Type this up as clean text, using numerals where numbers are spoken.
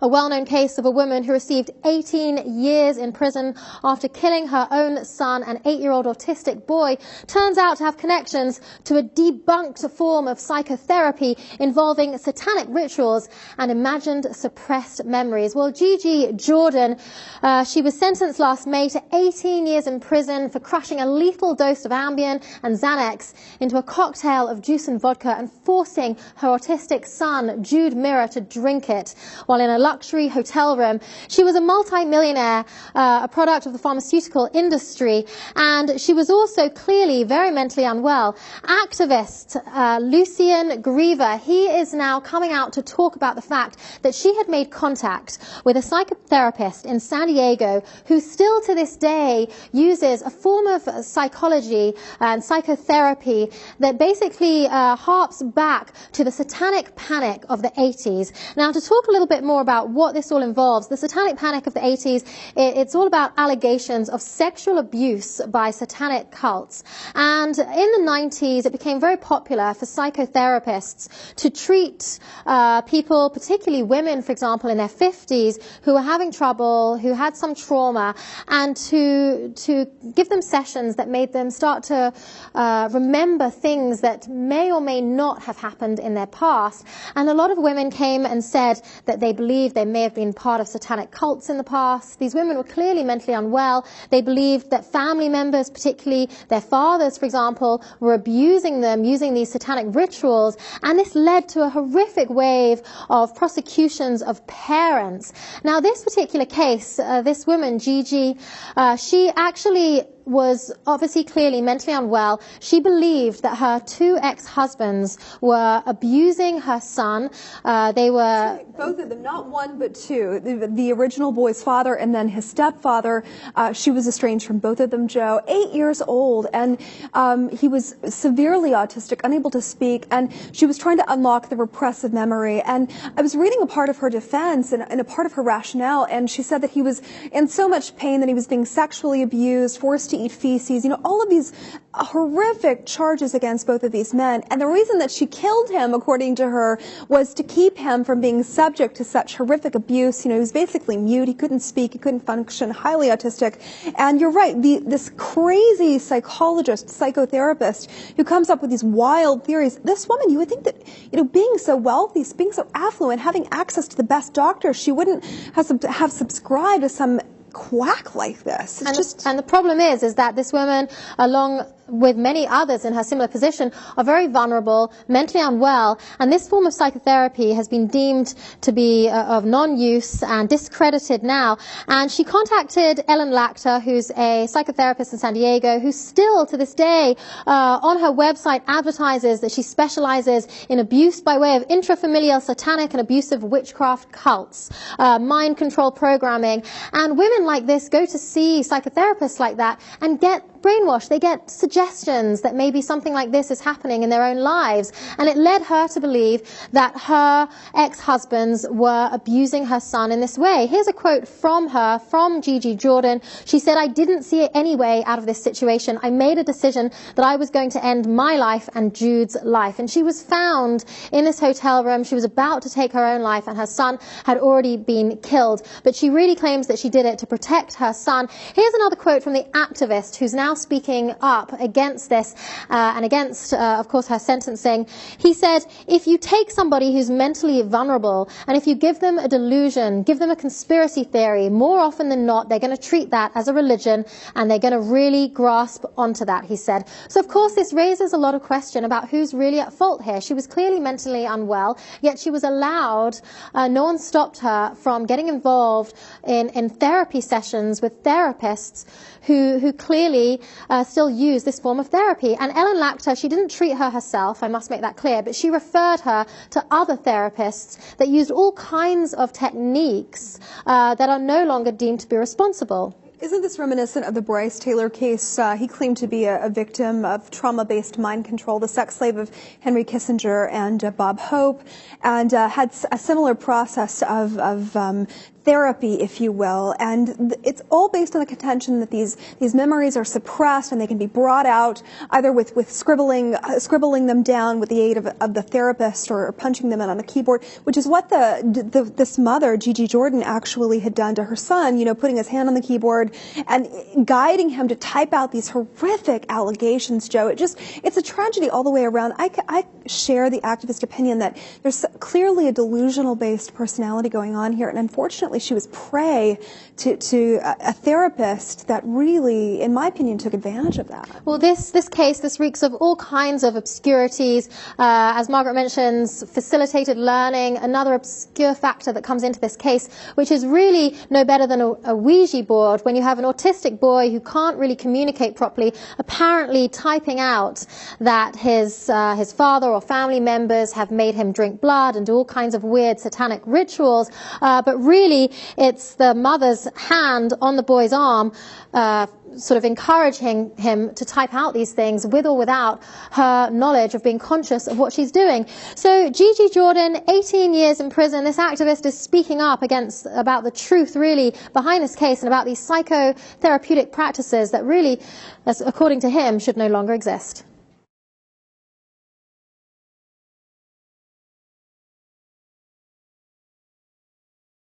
a well-known case of a woman who received 18 years in prison after killing her own son, an 8-year-old autistic boy, turns out to have connections to a debunked form of psychotherapy involving satanic rituals and imagined suppressed memories. Well, Gigi Jordan, she was sentenced last May to 18 years in prison for crushing a lethal dose of Ambien and Xanax into a cocktail of juice and vodka and forcing her autistic son, Jude Mirror, to drink it while in a luxury hotel room. She was a multi-millionaire, a product of the pharmaceutical industry, and she was also clearly very mentally unwell. Activist Lucien Griever, he is now coming out to talk about the fact that she had made contact with a psychotherapist in San Diego who still to this day uses a form of psychology and psychotherapy that basically harps back to the satanic panic of the 80s. Now, to talk a little bit more about what this all involves, the satanic panic of the 80s, it's all about allegations of sexual abuse by satanic cults. And in the 90s, it became very popular for psychotherapists to treat people, particularly women, for example, in their 50s, who were having trouble, who had some trauma, and to give them sessions that made them start to remember things that may or may not have happened in their past. And a lot of women came and said that they believed they may have been part of satanic cults in the past. These women were clearly mentally unwell. They believed that family members, particularly their fathers, for example, were abusing them using these satanic rituals. And this led to a horrific wave of prosecutions of parents. Now, this particular case, this woman, Gigi, she actually was obviously clearly mentally unwell. She believed that her 2 ex-husbands were abusing her son. They were... Both of them, not one but 2. The original boy's father and then his stepfather. She was estranged from both of them, Joe. 8 years old, and he was severely autistic, unable to speak, and she was trying to unlock the repressive memory. And I was reading a part of her defense and a part of her rationale, and she said that he was in so much pain that he was being sexually abused, forced to eat feces, all of these horrific charges against both of these men. And the reason that she killed him, according to her, was to keep him from being subject to such horrific abuse. He was basically mute. He couldn't speak. He couldn't function, highly autistic. And you're right, this crazy psychologist, psychotherapist who comes up with these wild theories. This woman, you would think that, being so wealthy, being so affluent, having access to the best doctors, she wouldn't have subscribed to some quack like this. And the problem is that this woman, along with many others in her similar position, are very vulnerable, mentally unwell, and this form of psychotherapy has been deemed to be of non-use and discredited now. And she contacted Ellen Lachter, who's a psychotherapist in San Diego, who still to this day on her website advertises that she specializes in abuse by way of intrafamilial satanic and abusive witchcraft cults, mind control programming. And women like this go to see psychotherapists like that and get brainwashed. They get suggestions that maybe something like this is happening in their own lives. And it led her to believe that her ex-husbands were abusing her son in this way. Here's a quote from her, from Gigi Jordan. She said, "I didn't see any way out of this situation. I made a decision that I was going to end my life and Jude's life." And she was found in this hotel room. She was about to take her own life and her son had already been killed. But she really claims that she did it to protect her son. Here's another quote from the activist who's now speaking up against this and against, of course, her sentencing. He said, "If you take somebody who's mentally vulnerable and if you give them a delusion, give them a conspiracy theory, more often than not, they're going to treat that as a religion and they're going to really grasp onto that," he said. So, of course, this raises a lot of question about who's really at fault here. She was clearly mentally unwell, yet she was allowed, no one stopped her from getting involved in therapy sessions with therapists who clearly still use this form of therapy. And Ellen Lachter, she didn't treat her herself, I must make that clear, but she referred her to other therapists that used all kinds of techniques that are no longer deemed to be responsible. Isn't this reminiscent of the Bryce Taylor case? He claimed to be a victim of trauma-based mind control, the sex slave of Henry Kissinger and Bob Hope, and had a similar process of therapy, if you will, and it's all based on the contention that these memories are suppressed and they can be brought out either with scribbling them down with the aid of the therapist or punching them in on a keyboard, which is what this mother, Gigi Jordan, actually had done to her son, putting his hand on the keyboard and guiding him to type out these horrific allegations, Joe. It's a tragedy all the way around. I share the activist opinion that there's clearly a delusional-based personality going on here, and unfortunately she was prey to a therapist that really, in my opinion, took advantage of that. Well, this case, this reeks of all kinds of obscurities. As Margaret mentions, facilitated learning, another obscure factor that comes into this case, which is really no better than a Ouija board when you have an autistic boy who can't really communicate properly, apparently typing out that his father or family members have made him drink blood and do all kinds of weird satanic rituals, but really it's the mother's hand on the boy's arm sort of encouraging him to type out these things with or without her knowledge of being conscious of what she's doing. So Gigi Jordan, 18 years in prison. This activist is speaking up about the truth really behind this case and about these psychotherapeutic practices that really, according to him, should no longer exist.